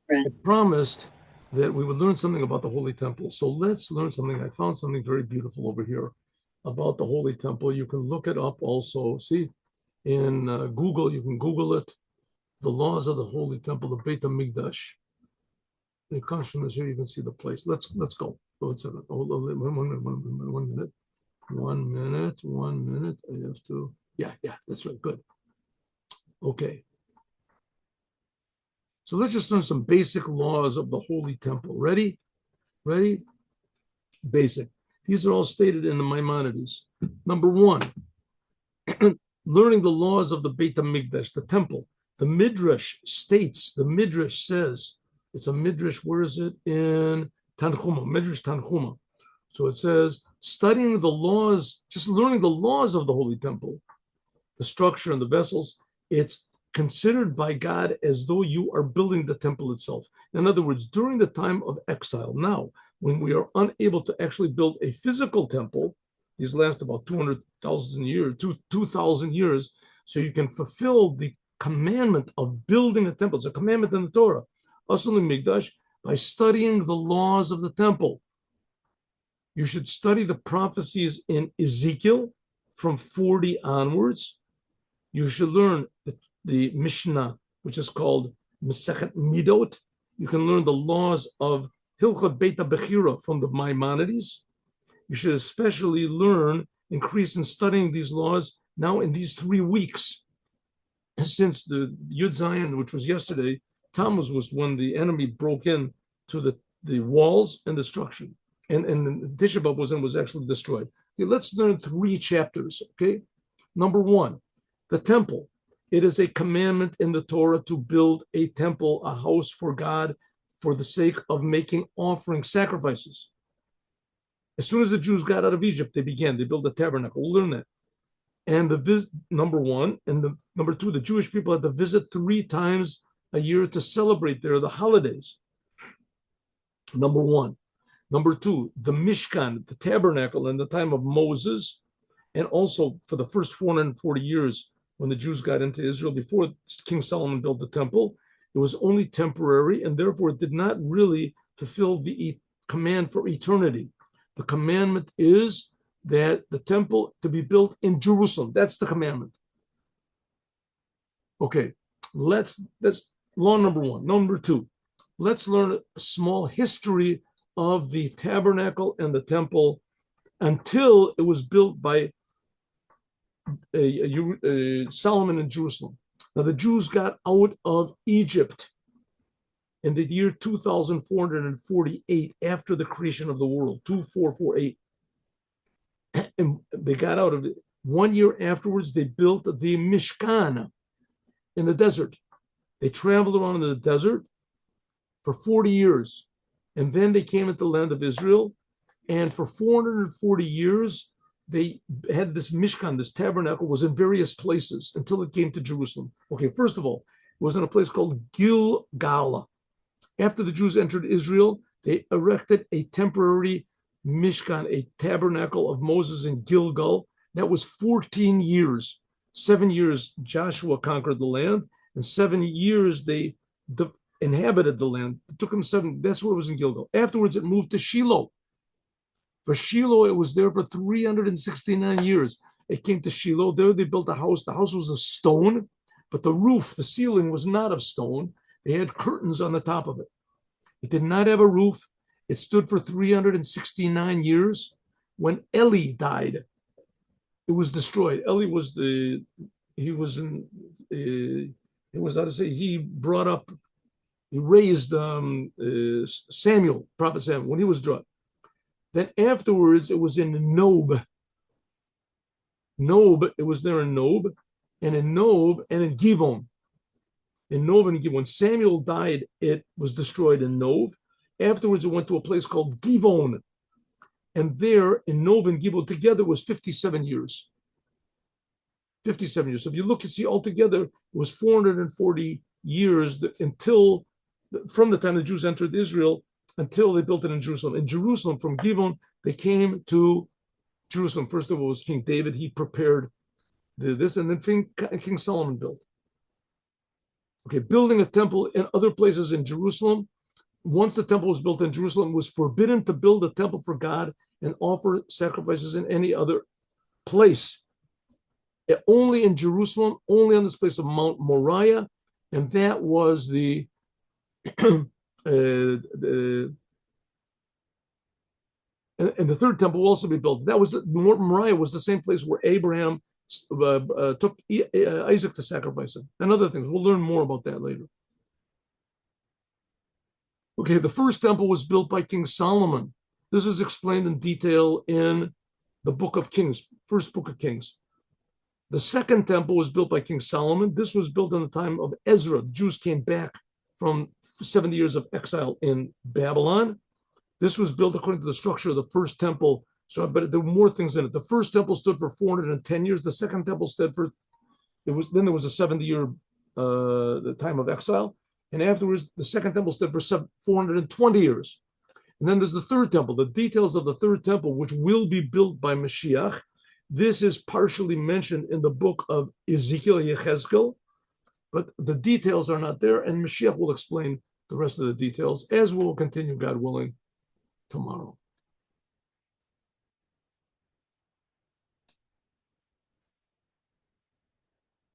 Right. I promised that we would learn something about the Holy Temple. So let's learn something. I found something very beautiful over here about the Holy Temple. You can look it up also. See, in Google, you can Google it. The laws of the Holy Temple, the Beit HaMikdosh. It comes from this here. You can see the place. Let's go. Let's have it. Hold on, 1 minute. 1 minute. 1 minute. I have to. Yeah. That's right. Good. Okay. So let's just learn some basic laws of the Holy Temple. Ready? Ready? Basic. These are all stated in the Maimonides. Number one, learning the laws of the Beit HaMikdash, the temple. The Midrash states, the Midrash says, it's a Midrash, where is it? In Tanchuma, Midrash Tanchuma. So it says, studying the laws, just learning the laws of the Holy Temple, the structure and the vessels, it's considered by God as though you are building the temple itself. In other words, during the time of exile, now, when we are unable to actually build a physical temple, these last about 200,000 years, 2,000 years, so you can fulfill the commandment of building a temple. It's a commandment in the Torah, Asal Migdash, by studying the laws of the temple. You should study the prophecies in Ezekiel from 40 onwards. You should learn the Mishnah, which is called Masechet Midot. You can learn the laws of Hilchot Beit HaBechira from the Maimonides. You should especially increase in studying these laws now in these 3 weeks. Since the Yud Zion, which was yesterday, Tammuz was when the enemy broke in to the walls and destruction. And Tisha B'Av was actually destroyed. Okay, let's learn 3 chapters. Okay, number one, the temple. It is a commandment in the Torah to build a temple, a house for God, for the sake of making offering sacrifices. As soon as the Jews got out of Egypt, they built a tabernacle. We'll learn that. And number one, and number two, the Jewish people had to visit 3 times a year to celebrate the holidays. Number one. Number two, the Mishkan, the tabernacle in the time of Moses, and also for the first 440 years when the Jews got into Israel before King Solomon built the temple, it was only temporary, and therefore it did not really fulfill the command for eternity. The commandment is that the temple to be built in Jerusalem. That's the commandment. Okay, that's law number one. Number two, let's learn a small history of the tabernacle and the temple until it was built by Solomon in Jerusalem. Now, the Jews got out of Egypt in the year 2448 after the creation of the world, 2448. And they got out of it. 1 year afterwards, they built the Mishkan in the desert. They traveled around in the desert for 40 years. And then they came into the land of Israel. And for 440 years, they had this Mishkan, this tabernacle was in various places until it came to Jerusalem. Okay, first of all, it was in a place called Gilgal. After the Jews entered Israel, they erected a temporary Mishkan, a tabernacle of Moses in Gilgal. That was 14 years. 7 years Joshua conquered the land, and 7 years they inhabited the land. It took them 7. That's where it was in Gilgal. Afterwards, it moved to Shiloh. For Shiloh, it was there for 369 years. It came to Shiloh. There they built a house. The house was of stone, but the roof, the ceiling was not of stone. They had curtains on the top of it. It did not have a roof. It stood for 369 years. When Eli died, it was destroyed. Eli was he was in, it was, how to say, he raised Samuel, Prophet Samuel, when he was dropped. Then afterwards, it was in Nob. Nob, it was there in Nob, and in Nob, and in Givon. In Nob and Givon. When Samuel died, it was destroyed in Nob. Afterwards, it went to a place called Givon. And there, in Nob and Givon, together was 57 years. 57 years. So if you look and see altogether, it was 440 years from the time the Jews entered Israel until they built it in Jerusalem. In Jerusalem, from Givon, they came to Jerusalem. First of all, was King David. He prepared this, and then King Solomon built. Okay, building a temple in other places in Jerusalem. Once the temple was built in Jerusalem, it was forbidden to build a temple for God and offer sacrifices in any other place. Only in Jerusalem, only on this place of Mount Moriah, and that was the and the third temple will also be built. That was Moriah was the same place where Abraham took Isaac to sacrifice him, and other things. We'll learn more about that later. Okay, the first temple was built by King Solomon. This is explained in detail in the book of Kings, first book of Kings. The second temple was built by King Solomon. This was built in the time of Ezra. The Jews came back from 70 years of exile in Babylon. This was built according to the structure of the first temple. So, but there were more things in it. The first temple stood for 410 years. The second temple stood for there was a 70-year the time of exile, and afterwards the second temple stood for 420 years. And then there's the third temple. The details of the third temple, which will be built by Mashiach, this is partially mentioned in the book of Ezekiel Yechezkel, but the details are not there, and Mashiach will explain the rest of the details, as we will continue, God willing, tomorrow.